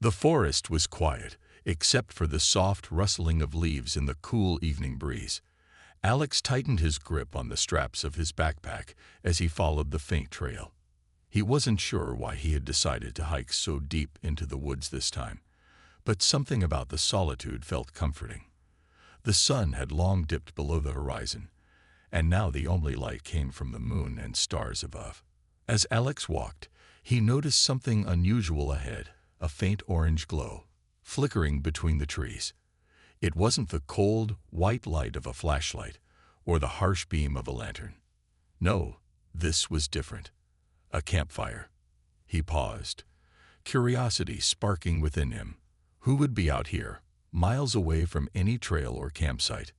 The forest was quiet, except for the soft rustling of leaves in the cool evening breeze. Alex tightened his grip on the straps of his backpack as he followed the faint trail. He wasn't sure why he had decided to hike so deep into the woods this time, but something about the solitude felt comforting. The sun had long dipped below the horizon, and now the only light came from the moon and stars above. As Alex walked, he noticed something unusual ahead, a faint orange glow, flickering between the trees. It wasn't the cold, white light of a flashlight or the harsh beam of a lantern. No, this was different. A campfire. He paused, curiosity sparking within him. Who would be out here, miles away from any trail or campsite?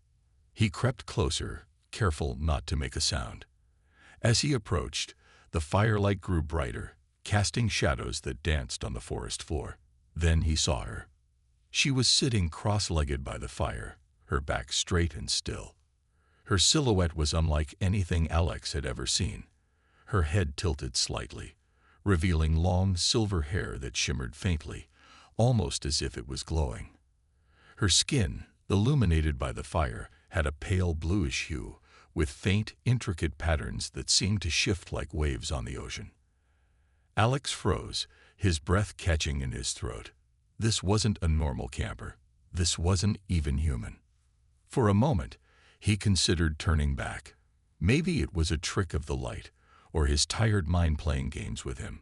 He crept closer, careful not to make a sound. As he approached, the firelight grew brighter, casting shadows that danced on the forest floor. Then he saw her. She was sitting cross-legged by the fire, her back straight and still. Her silhouette was unlike anything Alex had ever seen. Her head tilted slightly, revealing long silver hair that shimmered faintly, almost as if it was glowing. Her skin, illuminated by the fire, had a pale bluish hue, with faint, intricate patterns that seemed to shift like waves on the ocean. Alex froze, his breath catching in his throat. This wasn't a normal camper. This wasn't even human. For a moment, he considered turning back. Maybe it was a trick of the light, or his tired mind playing games with him.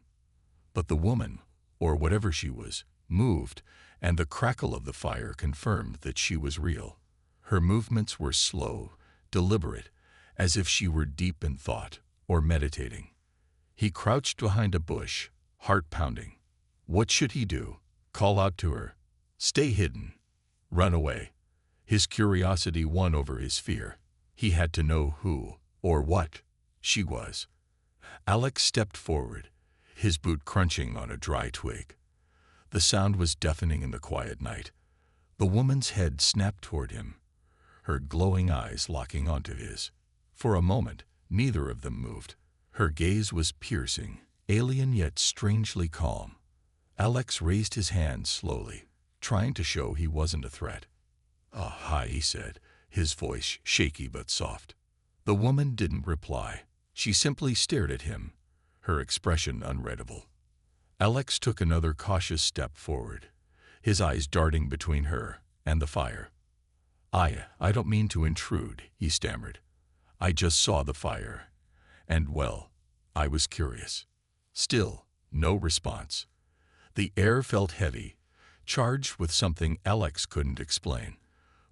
But the woman, or whatever she was, moved, and the crackle of the fire confirmed that she was real. Her movements were slow, deliberate, as if she were deep in thought or meditating. He crouched behind a bush, heart pounding. What should he do? Call out to her? Stay hidden? Run away? His curiosity won over his fear. He had to know who, or what, she was. Alex stepped forward, his boot crunching on a dry twig. The sound was deafening in the quiet night. The woman's head snapped toward him, her glowing eyes locking onto his. For a moment, neither of them moved. Her gaze was piercing, alien yet strangely calm. Alex raised his hand slowly, trying to show he wasn't a threat. "Ah, hi," he said, his voice shaky but soft. The woman didn't reply. She simply stared at him, her expression unreadable. Alex took another cautious step forward, his eyes darting between her and the fire. I don't mean to intrude," he stammered. "I just saw the fire, and, well, I was curious." Still, no response. The air felt heavy, charged with something Alex couldn't explain.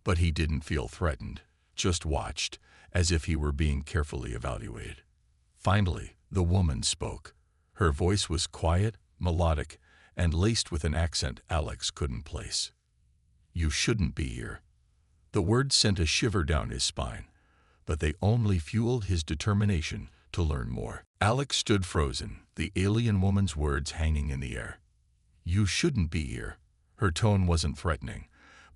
But he didn't feel threatened, just watched, as if he were being carefully evaluated. Finally, the woman spoke. Her voice was quiet, melodic, and laced with an accent Alex couldn't place. "You shouldn't be here." The words sent a shiver down his spine, but they only fueled his determination to learn more. Alex stood frozen, the alien woman's words hanging in the air. "You shouldn't be here." Her tone wasn't threatening,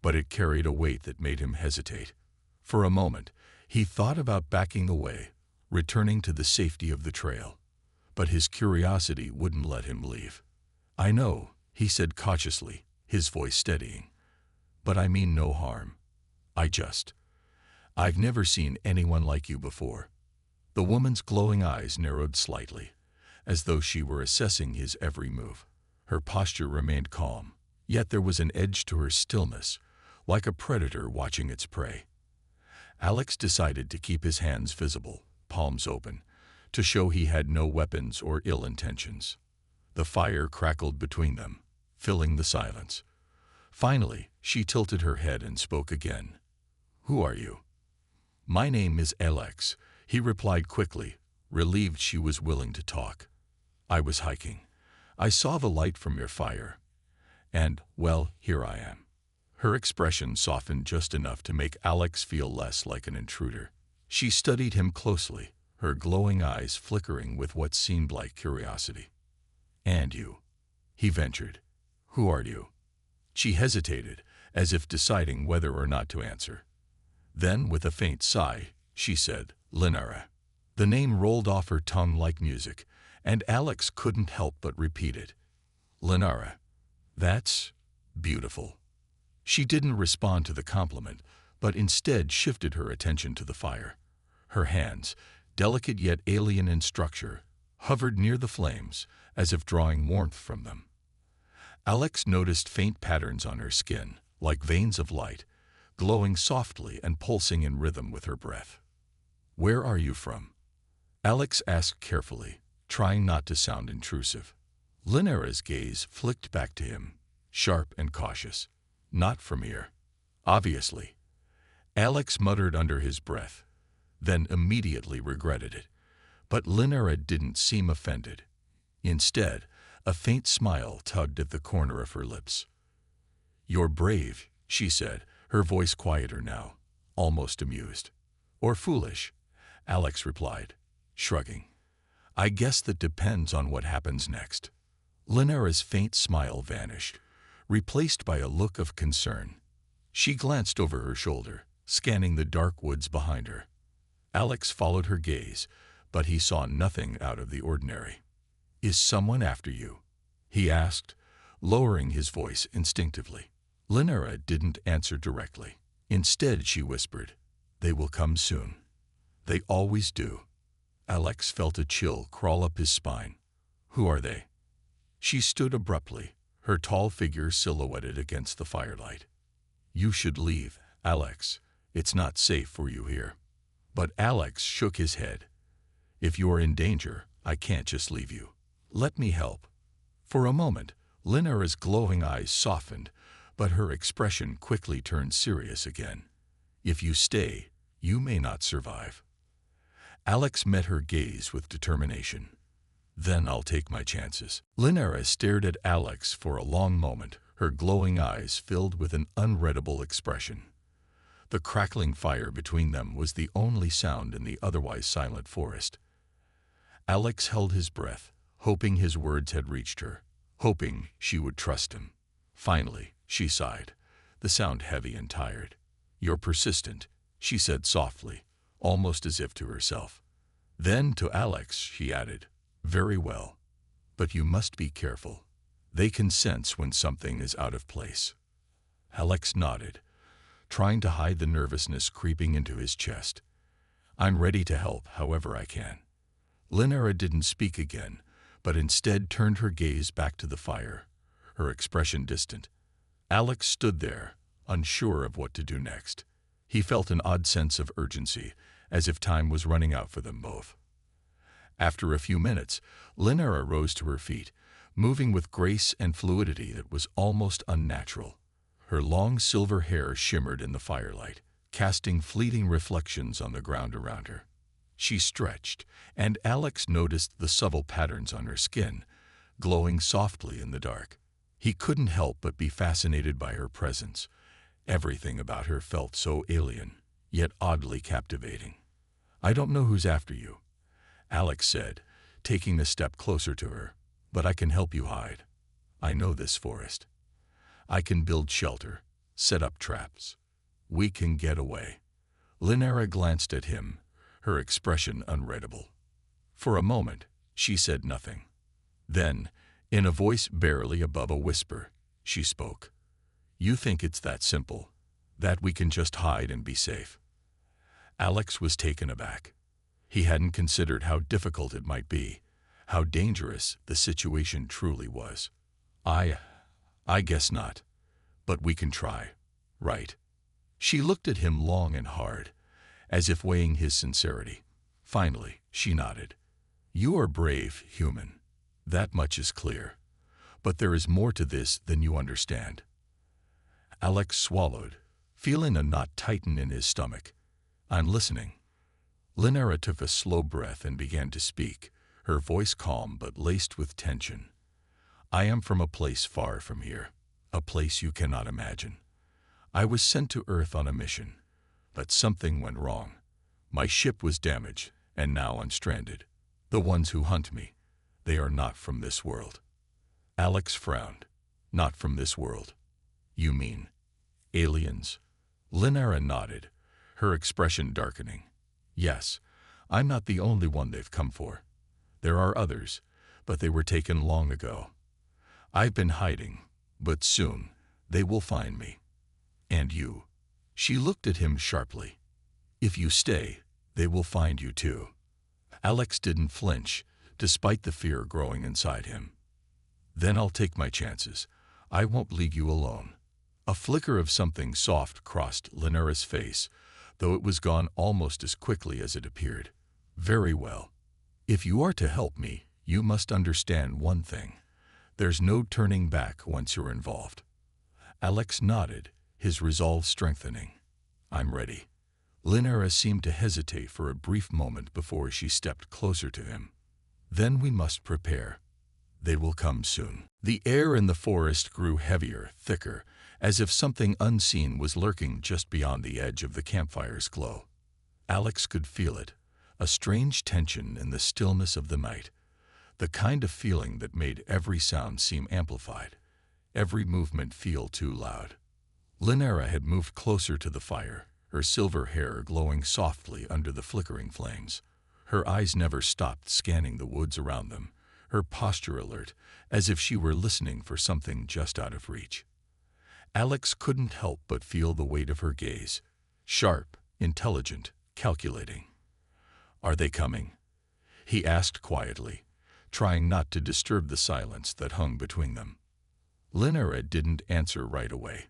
but it carried a weight that made him hesitate. For a moment, he thought about backing away, returning to the safety of the trail. But his curiosity wouldn't let him leave. "I know," he said cautiously, his voice steadying. "But I mean no harm. I've never seen anyone like you before." The woman's glowing eyes narrowed slightly, as though she were assessing his every move. Her posture remained calm, yet there was an edge to her stillness, like a predator watching its prey. Alex decided to keep his hands visible, palms open, to show he had no weapons or ill intentions. The fire crackled between them, filling the silence. Finally, she tilted her head and spoke again. "Who are you?" "My name is Alex," he replied quickly, relieved she was willing to talk. "I was hiking. I saw the light from your fire. And, well, here I am." Her expression softened just enough to make Alex feel less like an intruder. She studied him closely, her glowing eyes flickering with what seemed like curiosity. "And you?" he ventured. "Who are you?" She hesitated, as if deciding whether or not to answer. Then, with a faint sigh, she said, "Linara." The name rolled off her tongue like music, and Alex couldn't help but repeat it. "Linara. That's beautiful. She didn't respond to the compliment, but instead shifted her attention to the fire. Her hands, delicate yet alien in structure, hovered near the flames, as if drawing warmth from them. Alex noticed faint patterns on her skin, like veins of light, glowing softly and pulsing in rhythm with her breath. "Where are you from?" Alex asked carefully, trying not to sound intrusive. Linnera's gaze flicked back to him, sharp and cautious. "Not from here." "Obviously." Alex muttered under his breath, then immediately regretted it. But Linnera didn't seem offended. Instead, a faint smile tugged at the corner of her lips. "You're brave," she said, her voice quieter now, almost amused. "Or foolish," Alex replied, shrugging. "I guess that depends on what happens next." Linnera's faint smile vanished, replaced by a look of concern. She glanced over her shoulder, scanning the dark woods behind her. Alex followed her gaze, but he saw nothing out of the ordinary. "Is someone after you?" he asked, lowering his voice instinctively. Linnera didn't answer directly. Instead, she whispered, "They will come soon." "They always do." Alex felt a chill crawl up his spine. "Who are they?" She stood abruptly, her tall figure silhouetted against the firelight. "You should leave, Alex. It's not safe for you here." But Alex shook his head. "If you're in danger, I can't just leave you. Let me help." For a moment, Linnera's glowing eyes softened, but her expression quickly turned serious again. "If you stay, you may not survive." Alex met her gaze with determination. "Then I'll take my chances." Linnera stared at Alex for a long moment, her glowing eyes filled with an unreadable expression. The crackling fire between them was the only sound in the otherwise silent forest. Alex held his breath, hoping his words had reached her, hoping she would trust him. Finally, she sighed, the sound heavy and tired. "You're persistent," she said softly, almost as if to herself. Then to Alex, she added, "Very well. But you must be careful. They can sense when something is out of place." Alex nodded, trying to hide the nervousness creeping into his chest. "I'm ready to help however I can." Linnera didn't speak again, but instead turned her gaze back to the fire, her expression distant. Alex stood there, unsure of what to do next. He felt an odd sense of urgency, as if time was running out for them both. After a few minutes, Linnera rose to her feet, moving with grace and fluidity that was almost unnatural. Her long silver hair shimmered in the firelight, casting fleeting reflections on the ground around her. She stretched, and Alex noticed the subtle patterns on her skin, glowing softly in the dark. He couldn't help but be fascinated by her presence. Everything about her felt so alien, yet oddly captivating. "I don't know who's after you," Alex said, taking a step closer to her, "but I can help you hide. I know this forest. I can build shelter, set up traps. We can get away." Linnera glanced at him, her expression unreadable. For a moment, she said nothing. Then, in a voice barely above a whisper, she spoke. "You think it's that simple, that we can just hide and be safe?" Alex was taken aback. He hadn't considered how difficult it might be, how dangerous the situation truly was. I guess not. But we can try, right?" She looked at him long and hard, as if weighing his sincerity. Finally, she nodded. "You are brave, human. That much is clear. But there is more to this than you understand." Alex swallowed, feeling a knot tighten in his stomach. "I'm listening." Linnera took a slow breath and began to speak, her voice calm but laced with tension. "I am from a place far from here, a place you cannot imagine. I was sent to Earth on a mission, but something went wrong. My ship was damaged, and now I'm stranded. The ones who hunt me, they are not from this world." Alex frowned. "Not from this world? You mean aliens?" Linnera nodded, her expression darkening. "Yes, I'm not the only one they've come for. There are others, but they were taken long ago. I've been hiding, But soon, they will find me. And you." She looked at him sharply. "If you stay, they will find you too." Alex didn't flinch, despite the fear growing inside him. "Then I'll take my chances. I won't leave you alone." A flicker of something soft crossed Linera's face, though it was gone almost as quickly as it appeared. "Very well. If you are to help me, you must understand one thing. There's no turning back once you're involved." Alex nodded, his resolve strengthening. "I'm ready." Linera seemed to hesitate for a brief moment before she stepped closer to him. "Then we must prepare. They will come soon." The air in the forest grew heavier, thicker, as if something unseen was lurking just beyond the edge of the campfire's glow. Alex could feel it, a strange tension in the stillness of the night, the kind of feeling that made every sound seem amplified, every movement feel too loud. Linera had moved closer to the fire, her silver hair glowing softly under the flickering flames. Her eyes never stopped scanning the woods around them, her posture alert, as if she were listening for something just out of reach. Alex couldn't help but feel the weight of her gaze, sharp, intelligent, calculating. "Are they coming?" he asked quietly, trying not to disturb the silence that hung between them. Linera didn't answer right away.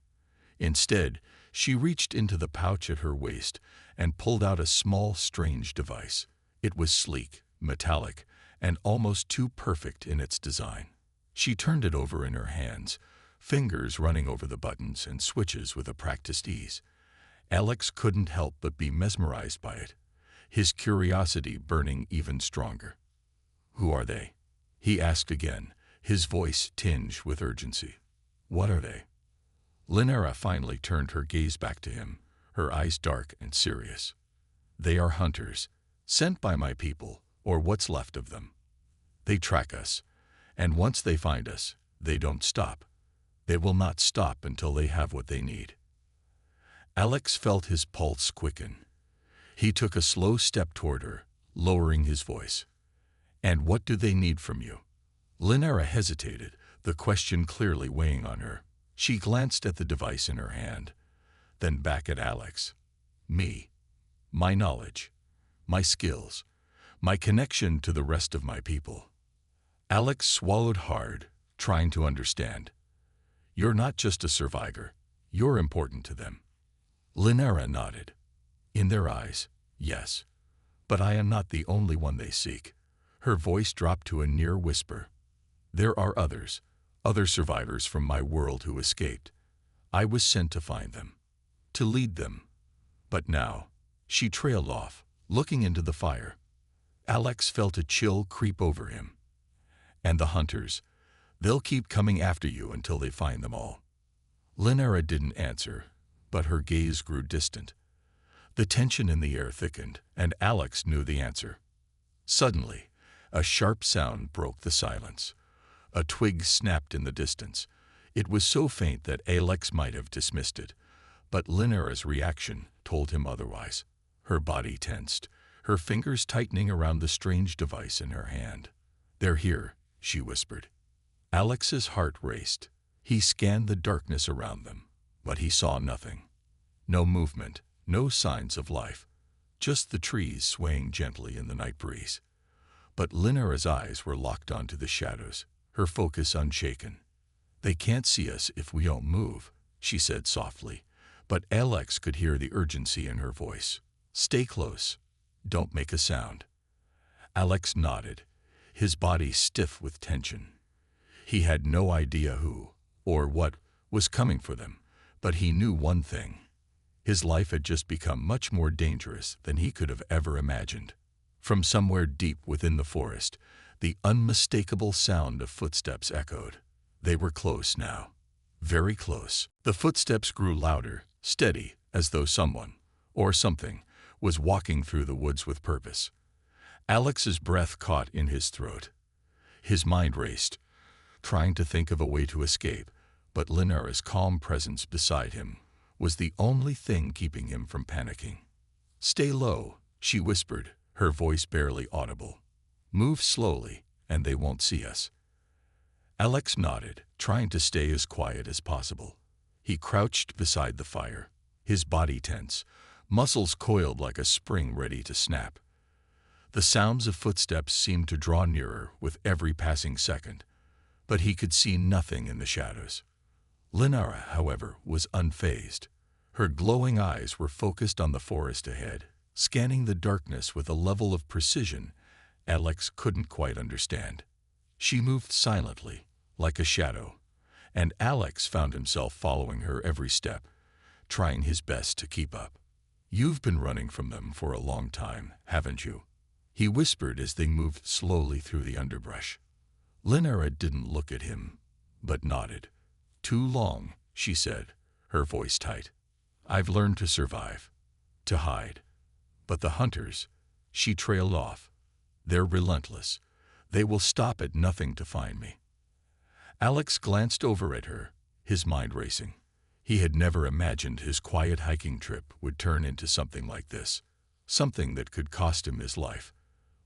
Instead, she reached into the pouch at her waist and pulled out a small, strange device. It was sleek, metallic, and almost too perfect in its design. She turned it over in her hands, fingers running over the buttons and switches with a practiced ease. Alex couldn't help but be mesmerized by it, his curiosity burning even stronger. "Who are they?" he asked again, his voice tinged with urgency. "What are they?" Linera finally turned her gaze back to him, her eyes dark and serious. "They are hunters, sent by my people, or what's left of them. They track us, and once they find us, they don't stop. They will not stop until they have what they need." Alex felt his pulse quicken. He took a slow step toward her, lowering his voice. "And what do they need from you?" Linera hesitated, the question clearly weighing on her. She glanced at the device in her hand, then back at Alex. "Me. My knowledge. My skills. My connection to the rest of my people." Alex swallowed hard, trying to understand. "You're not just a survivor. You're important to them." Linera nodded. "In their eyes, yes. But I am not the only one they seek." Her voice dropped to a near whisper. "There are others, other survivors from my world who escaped. I was sent to find them, to lead them. But now," she trailed off, looking into the fire. Alex felt a chill creep over him. "And the hunters, they'll keep coming after you until they find them all." Linera didn't answer, but her gaze grew distant. The tension in the air thickened, and Alex knew the answer. Suddenly, a sharp sound broke the silence. A twig snapped in the distance. It was so faint that Alex might have dismissed it, but Linera's reaction told him otherwise. Her body tensed, her fingers tightening around the strange device in her hand. "They're here," she whispered. Alex's heart raced. He scanned the darkness around them, but he saw nothing. No movement, no signs of life, just the trees swaying gently in the night breeze. But Linera's eyes were locked onto the shadows, her focus unshaken. "They can't see us if we don't move," she said softly, but Alex could hear the urgency in her voice. "Stay close. Don't make a sound." Alex nodded, his body stiff with tension. He had no idea who, or what, was coming for them, but he knew one thing. His life had just become much more dangerous than he could have ever imagined. From somewhere deep within the forest, the unmistakable sound of footsteps echoed. They were close now, very close. The footsteps grew louder, steady, as though someone, or something, was walking through the woods with purpose. Alex's breath caught in his throat. His mind raced, trying to think of a way to escape, but Linera's calm presence beside him was the only thing keeping him from panicking. "Stay low," she whispered, her voice barely audible. "Move slowly, and they won't see us." Alex nodded, trying to stay as quiet as possible. He crouched beside the fire, his body tense, muscles coiled like a spring ready to snap. The sounds of footsteps seemed to draw nearer with every passing second, but he could see nothing in the shadows. Linara, however, was unfazed. Her glowing eyes were focused on the forest ahead, scanning the darkness with a level of precision Alex couldn't quite understand. She moved silently, like a shadow, and Alex found himself following her every step, trying his best to keep up. "You've been running from them for a long time, haven't you?" he whispered as they moved slowly through the underbrush. Linara didn't look at him, but nodded. "Too long," she said, her voice tight. "I've learned to survive, to hide. But the hunters," she trailed off, "they're relentless. They will stop at nothing to find me." Alex glanced over at her, his mind racing. He had never imagined his quiet hiking trip would turn into something like this, something that could cost him his life.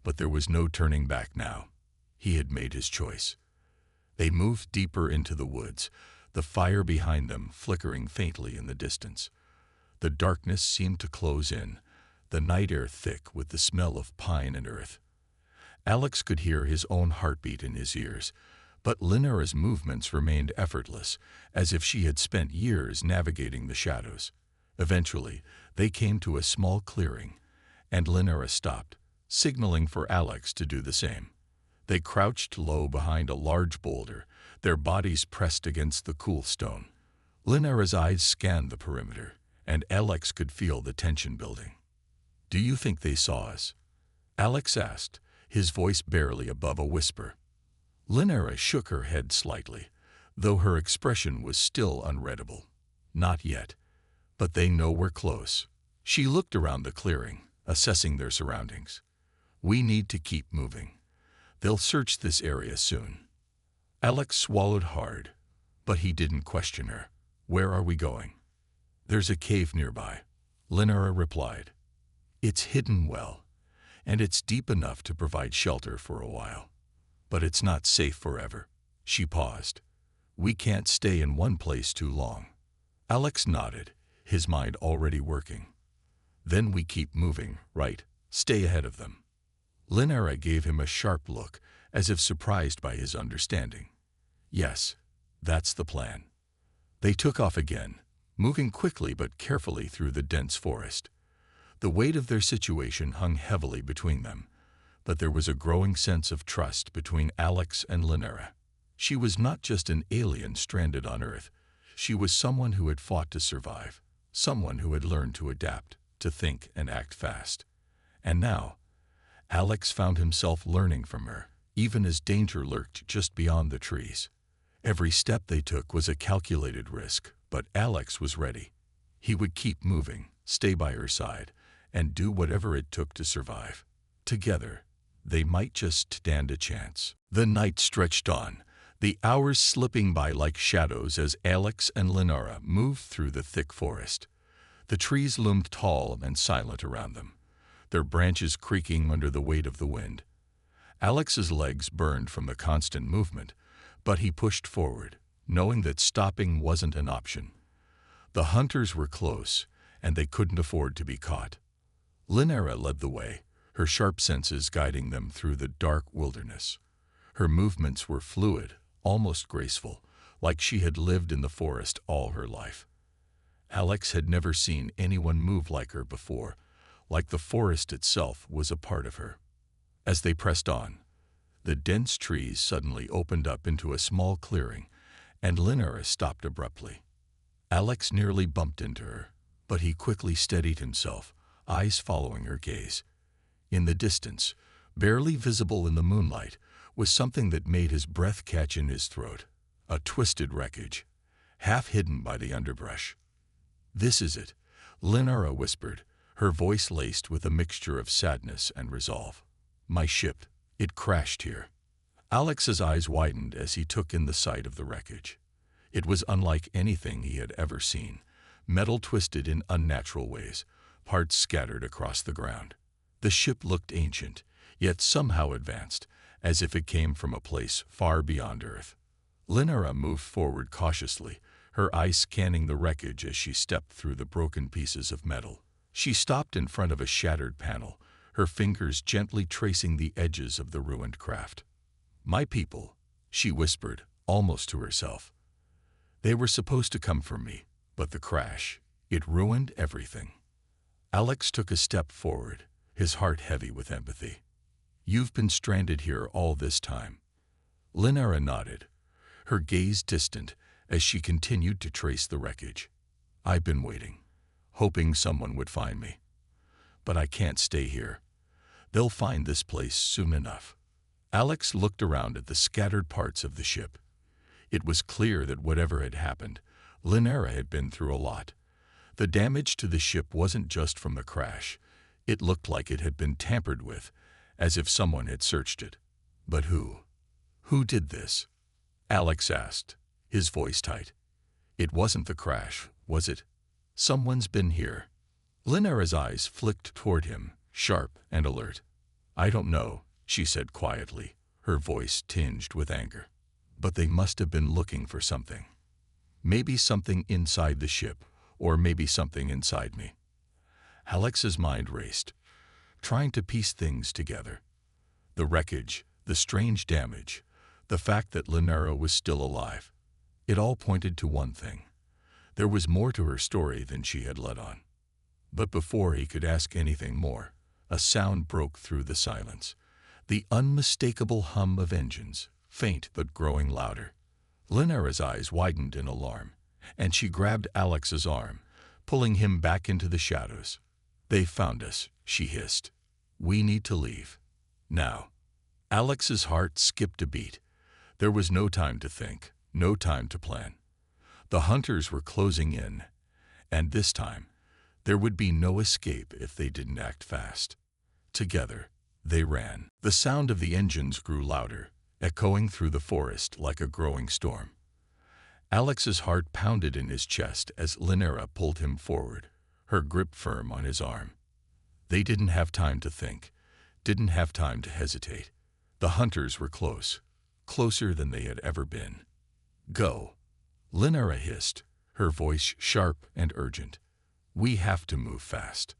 But there was no turning back now. He had made his choice. They moved deeper into the woods, the fire behind them flickering faintly in the distance. The darkness seemed to close in, the night air thick with the smell of pine and earth. Alex could hear his own heartbeat in his ears, but Linara's movements remained effortless, as if she had spent years navigating the shadows. Eventually, they came to a small clearing, and Linara stopped, signaling for Alex to do the same. They crouched low behind a large boulder, their bodies pressed against the cool stone. Linara's eyes scanned the perimeter, and Alex could feel the tension building. "Do you think they saw us?" Alex asked, his voice barely above a whisper. Linara shook her head slightly, though her expression was still unreadable. "Not yet, but they know we're close." She looked around the clearing, assessing their surroundings. "We need to keep moving. They'll search this area soon." Alex swallowed hard, but he didn't question her. "Where are we going?" "There's a cave nearby," Linara replied. "It's hidden well, and it's deep enough to provide shelter for a while. But it's not safe forever." She paused. "We can't stay in one place too long." Alex nodded, his mind already working. "Then we keep moving, right? Stay ahead of them." Linara gave him a sharp look, as if surprised by his understanding. "Yes, that's the plan." They took off again, moving quickly but carefully through the dense forest. The weight of their situation hung heavily between them, but there was a growing sense of trust between Alex and Linara. She was not just an alien stranded on Earth. She was someone who had fought to survive, someone who had learned to adapt, to think and act fast. And now, Alex found himself learning from her, even as danger lurked just beyond the trees. Every step they took was a calculated risk, but Alex was ready. He would keep moving, stay by her side, and do whatever it took to survive. Together, they might just stand a chance. The night stretched on, the hours slipping by like shadows as Alex and Linara moved through the thick forest. The trees loomed tall and silent around them, their branches creaking under the weight of the wind. Alex's legs burned from the constant movement, but he pushed forward, knowing that stopping wasn't an option. The hunters were close, and they couldn't afford to be caught. Linara led the way, her sharp senses guiding them through the dark wilderness. Her movements were fluid, almost graceful, like she had lived in the forest all her life. Alex had never seen anyone move like her before, like the forest itself was a part of her. As they pressed on, the dense trees suddenly opened up into a small clearing, and Linara stopped abruptly. Alex nearly bumped into her, but he quickly steadied himself, eyes following her gaze. In the distance, barely visible in the moonlight, was something that made his breath catch in his throat, a twisted wreckage, half hidden by the underbrush. "This is it," Linara whispered, her voice laced with a mixture of sadness and resolve. "My ship, it crashed here." Alex's eyes widened as he took in the sight of the wreckage. It was unlike anything he had ever seen, metal twisted in unnatural ways, parts scattered across the ground. The ship looked ancient, yet somehow advanced, as if it came from a place far beyond Earth. Linara moved forward cautiously, her eyes scanning the wreckage as she stepped through the broken pieces of metal. She stopped in front of a shattered panel, her fingers gently tracing the edges of the ruined craft. "My people," she whispered, almost to herself. "They were supposed to come for me, but the crash, it ruined everything." Alex took a step forward, his heart heavy with empathy. "You've been stranded here all this time." Linara nodded, her gaze distant as she continued to trace the wreckage. "I've been waiting, hoping someone would find me. But I can't stay here. They'll find this place soon enough." Alex looked around at the scattered parts of the ship. It was clear that whatever had happened, Linara had been through a lot. The damage to the ship wasn't just from the crash. It looked like it had been tampered with, as if someone had searched it. But who? Who did this? Alex asked, his voice tight. It wasn't the crash, was it? Someone's been here. Linara's eyes flicked toward him, sharp and alert. "I don't know," she said quietly, her voice tinged with anger. "But they must have been looking for something. Maybe something inside the ship, or maybe something inside me." Alex's mind raced, trying to piece things together. The wreckage, the strange damage, the fact that Linara was still alive. It all pointed to one thing. There was more to her story than she had let on. But before he could ask anything more, a sound broke through the silence. The unmistakable hum of engines, faint but growing louder. Linara's eyes widened in alarm, and she grabbed Alex's arm, pulling him back into the shadows. "They found us," she hissed. "We need to leave. Now." Alex's heart skipped a beat. There was no time to think, no time to plan. The hunters were closing in, and this time, there would be no escape if they didn't act fast. Together, they ran. The sound of the engines grew louder, echoing through the forest like a growing storm. Alex's heart pounded in his chest as Linara pulled him forward, her grip firm on his arm. They didn't have time to think, didn't have time to hesitate. The hunters were close, closer than they had ever been. "Go," Linara hissed, her voice sharp and urgent. "We have to move fast."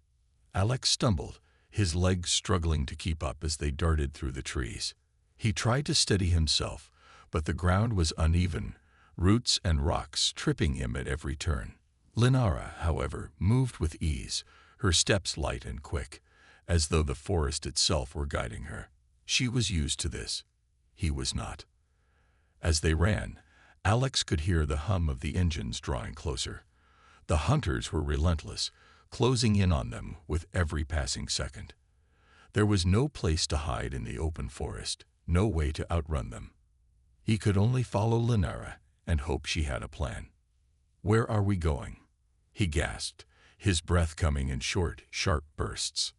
Alex stumbled, his legs struggling to keep up as they darted through the trees. He tried to steady himself, but the ground was uneven, roots and rocks tripping him at every turn. Linara, however, moved with ease, her steps light and quick, as though the forest itself were guiding her. She was used to this. He was not. As they ran, Alex could hear the hum of the engines drawing closer. The hunters were relentless, closing in on them with every passing second. There was no place to hide in the open forest, no way to outrun them. He could only follow Linara and hope she had a plan. "Where are we going?" he gasped, his breath coming in short, sharp bursts.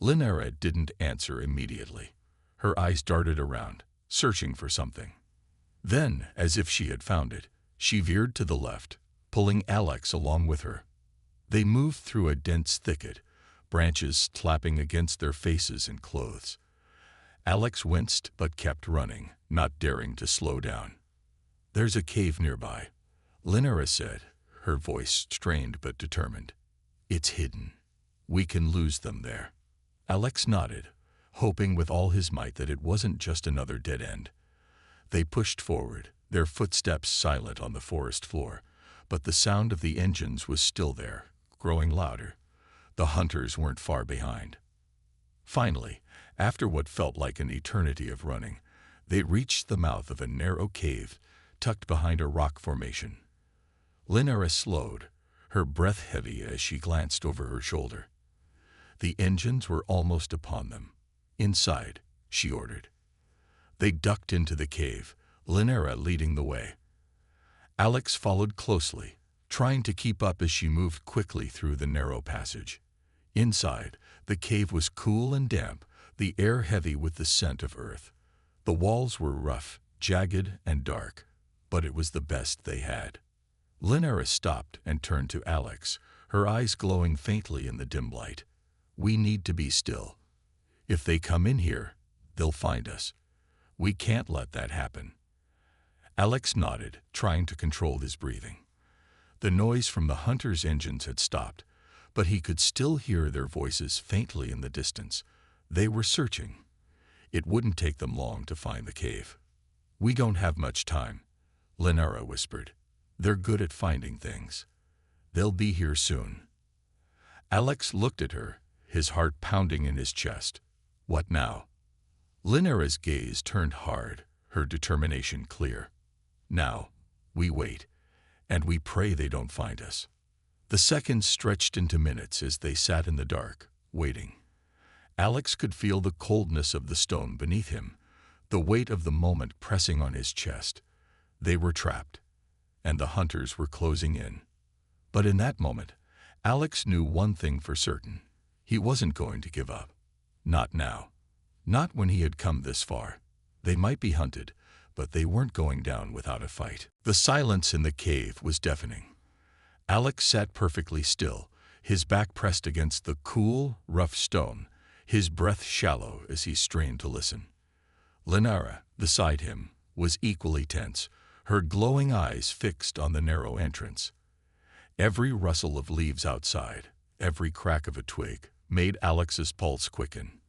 Linara didn't answer immediately. Her eyes darted around, searching for something. Then, as if she had found it, she veered to the left, pulling Alex along with her. They moved through a dense thicket, branches slapping against their faces and clothes. Alex winced but kept running, not daring to slow down. "There's a cave nearby," Linara said, her voice strained but determined. "It's hidden. We can lose them there." Alex nodded, hoping with all his might that it wasn't just another dead end. They pushed forward, their footsteps silent on the forest floor, but the sound of the engines was still there, growing louder. The hunters weren't far behind. Finally, after what felt like an eternity of running, they reached the mouth of a narrow cave tucked behind a rock formation. Linara slowed, her breath heavy as she glanced over her shoulder. The engines were almost upon them. "Inside," she ordered. They ducked into the cave, Linara leading the way. Alex followed closely, trying to keep up as she moved quickly through the narrow passage. Inside, the cave was cool and damp, the air heavy with the scent of earth. The walls were rough, jagged, and dark, but it was the best they had. Linara stopped and turned to Alex, her eyes glowing faintly in the dim light. "We need to be still. If they come in here, they'll find us. We can't let that happen." Alex nodded, trying to control his breathing. The noise from the hunters' engines had stopped, but he could still hear their voices faintly in the distance. They were searching. It wouldn't take them long to find the cave. "We don't have much time," Linara whispered. "They're good at finding things. They'll be here soon." Alex looked at her, his heart pounding in his chest. What now? Linara's gaze turned hard, her determination clear. "Now, we wait, and we pray they don't find us." The seconds stretched into minutes as they sat in the dark, waiting. Alex could feel the coldness of the stone beneath him, the weight of the moment pressing on his chest. They were trapped, and the hunters were closing in. But in that moment, Alex knew one thing for certain. He wasn't going to give up. Not now. Not when he had come this far. They might be hunted, but they weren't going down without a fight. The silence in the cave was deafening. Alex sat perfectly still, his back pressed against the cool, rough stone, his breath shallow as he strained to listen. Linara, beside him, was equally tense, her glowing eyes fixed on the narrow entrance. Every rustle of leaves outside, every crack of a twig, made Alex's pulse quicken.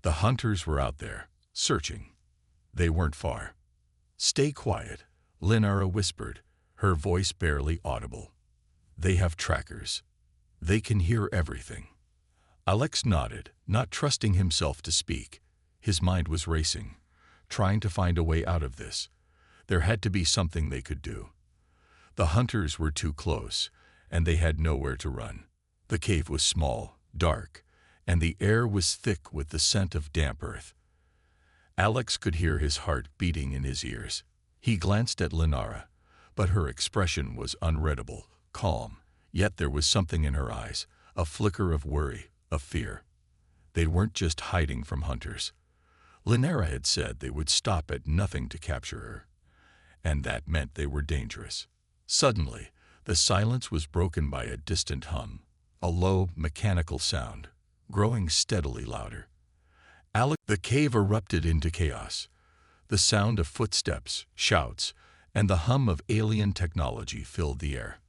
The hunters were out there, searching. They weren't far. "Stay quiet," Linara whispered, her voice barely audible. "They have trackers. They can hear everything." Alex nodded, not trusting himself to speak. His mind was racing, trying to find a way out of this. There had to be something they could do. The hunters were too close, and they had nowhere to run. The cave was small, dark, and the air was thick with the scent of damp earth. Alex could hear his heart beating in his ears. He glanced at Linara, but her expression was unreadable, calm, yet there was something in her eyes, a flicker of worry, of fear. They weren't just hiding from hunters. Linara had said they would stop at nothing to capture her, and that meant they were dangerous. Suddenly, the silence was broken by a distant hum, a low, mechanical sound, growing steadily louder. The cave erupted into chaos. The sound of footsteps, shouts, and the hum of alien technology filled the air.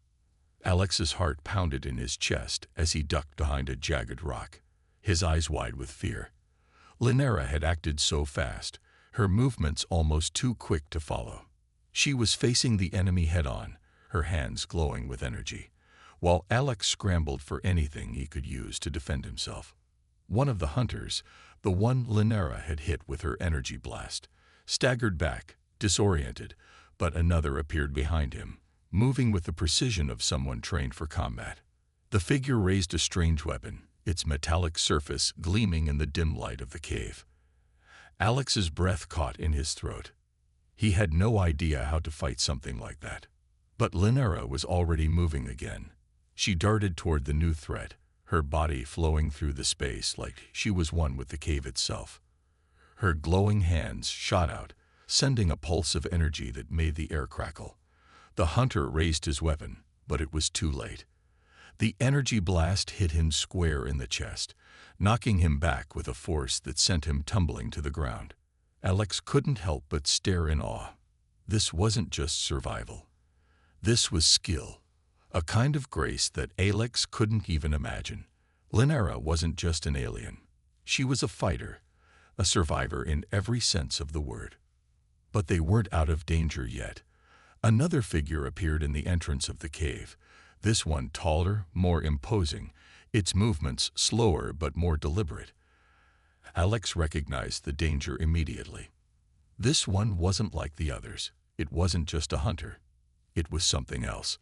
Alex's heart pounded in his chest as he ducked behind a jagged rock, his eyes wide with fear. Linara had acted so fast, her movements almost too quick to follow. She was facing the enemy head-on, her hands glowing with energy, while Alex scrambled for anything he could use to defend himself. One of the hunters, the one Linara had hit with her energy blast, staggered back, disoriented, but another appeared behind him, moving with the precision of someone trained for combat. The figure raised a strange weapon, its metallic surface gleaming in the dim light of the cave. Alex's breath caught in his throat. He had no idea how to fight something like that. But Linara was already moving again. She darted toward the new threat, her body flowing through the space like she was one with the cave itself. Her glowing hands shot out, sending a pulse of energy that made the air crackle. The hunter raised his weapon, but it was too late. The energy blast hit him square in the chest, knocking him back with a force that sent him tumbling to the ground. Alex couldn't help but stare in awe. This wasn't just survival. This was skill, a kind of grace that Alex couldn't even imagine. Linara wasn't just an alien. She was a fighter, a survivor in every sense of the word. But they weren't out of danger yet. Another figure appeared in the entrance of the cave, this one taller, more imposing, its movements slower but more deliberate. Alex recognized the danger immediately. This one wasn't like the others. It wasn't just a hunter. It was something else.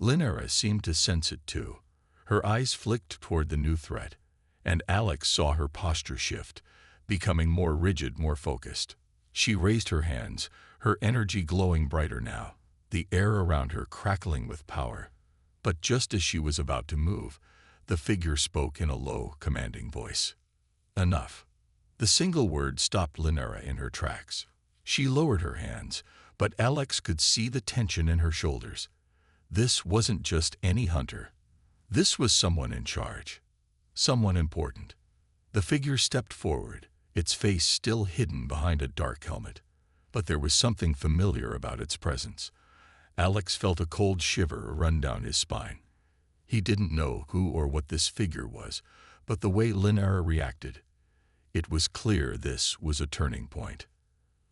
Linara seemed to sense it too. Her eyes flicked toward the new threat, and Alex saw her posture shift, becoming more rigid, more focused. She raised her hands, her energy glowing brighter now, the air around her crackling with power. But just as she was about to move, the figure spoke in a low, commanding voice. "Enough." The single word stopped Linara in her tracks. She lowered her hands, but Alex could see the tension in her shoulders. This wasn't just any hunter. This was someone in charge. Someone important. The figure stepped forward, its face still hidden behind a dark helmet. but there was something familiar about its presence. Alex felt a cold shiver run down his spine. He didn't know who or what this figure was, but the way Linara reacted, it was clear this was a turning point.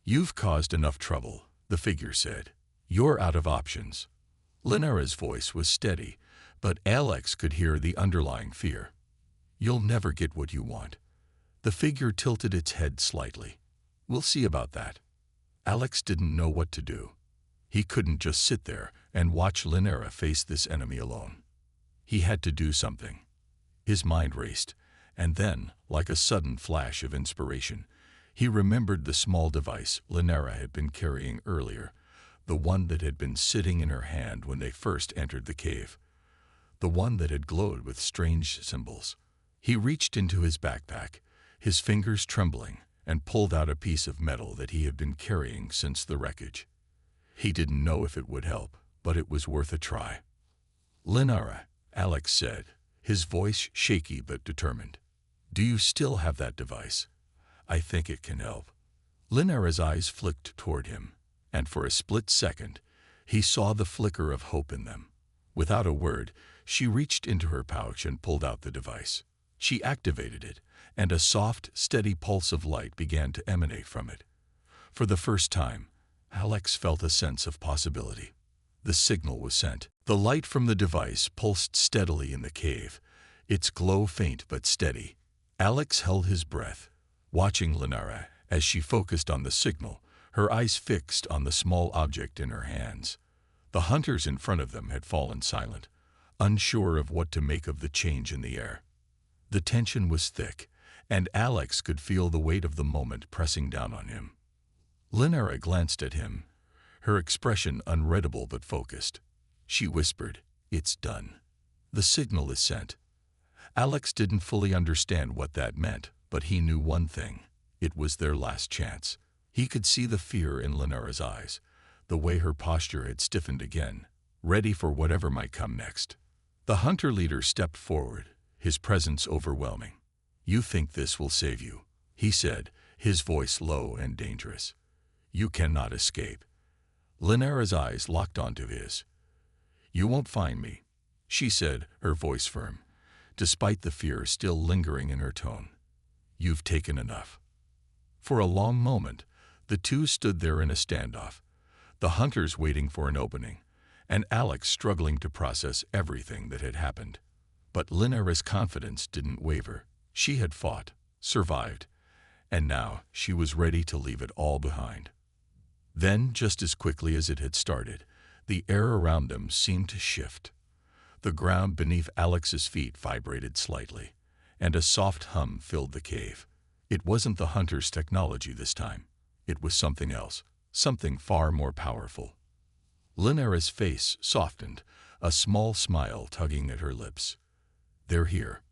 "You've caused enough trouble," the figure said. "You're out of options." Linara's voice was steady, but Alex could hear the underlying fear. "You'll never get what you want." The figure tilted its head slightly. "We'll see about that." Alex didn't know what to do. He couldn't just sit there and watch Linara face this enemy alone. He had to do something. His mind raced, and then, like a sudden flash of inspiration, he remembered the small device Linara had been carrying earlier, the one that had been sitting in her hand when they first entered the cave, the one that had glowed with strange symbols. He reached into his backpack, his fingers trembling, and pulled out a piece of metal that he had been carrying since the wreckage. He didn't know if it would help, but it was worth a try. "Linara," Alex said, his voice shaky but determined. "Do you still have that device? I think it can help." Linara's eyes flicked toward him, and for a split second, he saw the flicker of hope in them. Without a word, she reached into her pouch and pulled out the device. She activated it, and a soft, steady pulse of light began to emanate from it. For the first time, Alex felt a sense of possibility. The signal was sent. The light from the device pulsed steadily in the cave, its glow faint but steady. Alex held his breath, watching Linara as she focused on the signal, her eyes fixed on the small object in her hands. The hunters in front of them had fallen silent, unsure of what to make of the change in the air. The tension was thick, and Alex could feel the weight of the moment pressing down on him. Linara glanced at him, her expression unreadable but focused. She whispered, "It's done. The signal is sent." Alex didn't fully understand what that meant, but he knew one thing. It was their last chance. He could see the fear in Linara's eyes, the way her posture had stiffened again, ready for whatever might come next. The hunter leader stepped forward, his presence overwhelming. "You think this will save you," he said, his voice low and dangerous. "You cannot escape." Linara's eyes locked onto his. "You won't find me," she said, her voice firm, despite the fear still lingering in her tone. "You've taken enough." For a long moment, the two stood there in a standoff, the hunters waiting for an opening, and Alex struggling to process everything that had happened. But Linara's confidence didn't waver. She had fought, survived, and now she was ready to leave it all behind. Then, just as quickly as it had started, the air around them seemed to shift. The ground beneath Alex's feet vibrated slightly, and a soft hum filled the cave. It wasn't the hunter's technology this time. It was something else, something far more powerful. Linara's face softened, a small smile tugging at her lips. "They're here."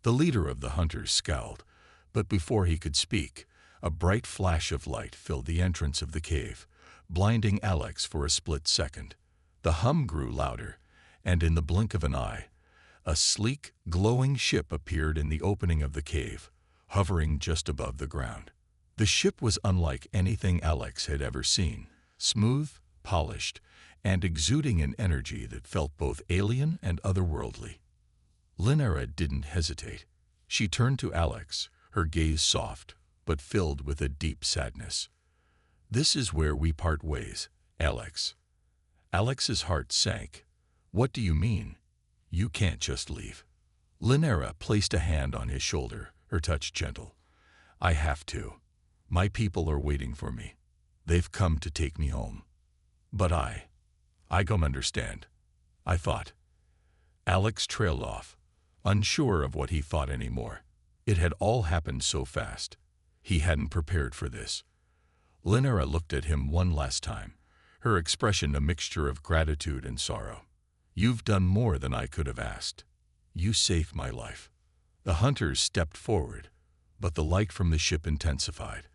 The leader of the hunters scowled, but before he could speak, a bright flash of light filled the entrance of the cave, blinding Alex for a split second. The hum grew louder, and in the blink of an eye, a sleek, glowing ship appeared in the opening of the cave, hovering just above the ground. The ship was unlike anything Alex had ever seen, smooth, polished, and exuding an energy that felt both alien and otherworldly. Linara didn't hesitate. She turned to Alex, her gaze soft, but filled with a deep sadness. "This is where we part ways, Alex." Alex's heart sank. "What do you mean? You can't just leave." Linara placed a hand on his shoulder, her touch gentle. "I have to. My people are waiting for me. They've come to take me home. But I don't understand. I thought." Alex trailed off, unsure of what he thought anymore. It had all happened so fast. He hadn't prepared for this. Linara looked at him one last time, her expression a mixture of gratitude and sorrow. "You've done more than I could have asked. You saved my life." The hunters stepped forward, but the light from the ship intensified,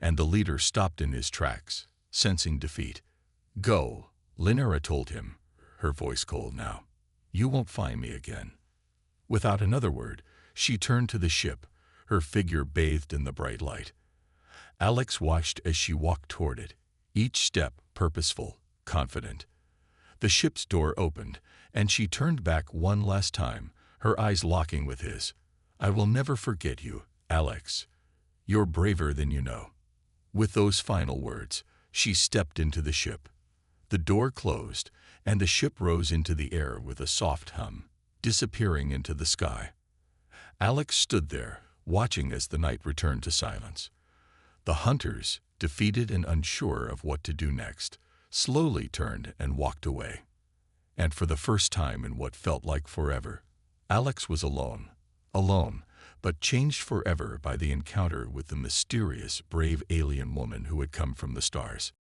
and the leader stopped in his tracks, sensing defeat. "Go," Linara told him, her voice cold now. "You won't find me again." Without another word, she turned to the ship, her figure bathed in the bright light. Alex watched as she walked toward it, each step purposeful, confident. The ship's door opened, and she turned back one last time, her eyes locking with his. "I will never forget you, Alex. You're braver than you know." With those final words, she stepped into the ship. The door closed, and the ship rose into the air with a soft hum, disappearing into the sky. Alex stood there, watching as the night returned to silence. The hunters, defeated and unsure of what to do next, slowly turned and walked away. And for the first time in what felt like forever, Alex was alone. Alone, but changed forever by the encounter with the mysterious, brave alien woman who had come from the stars.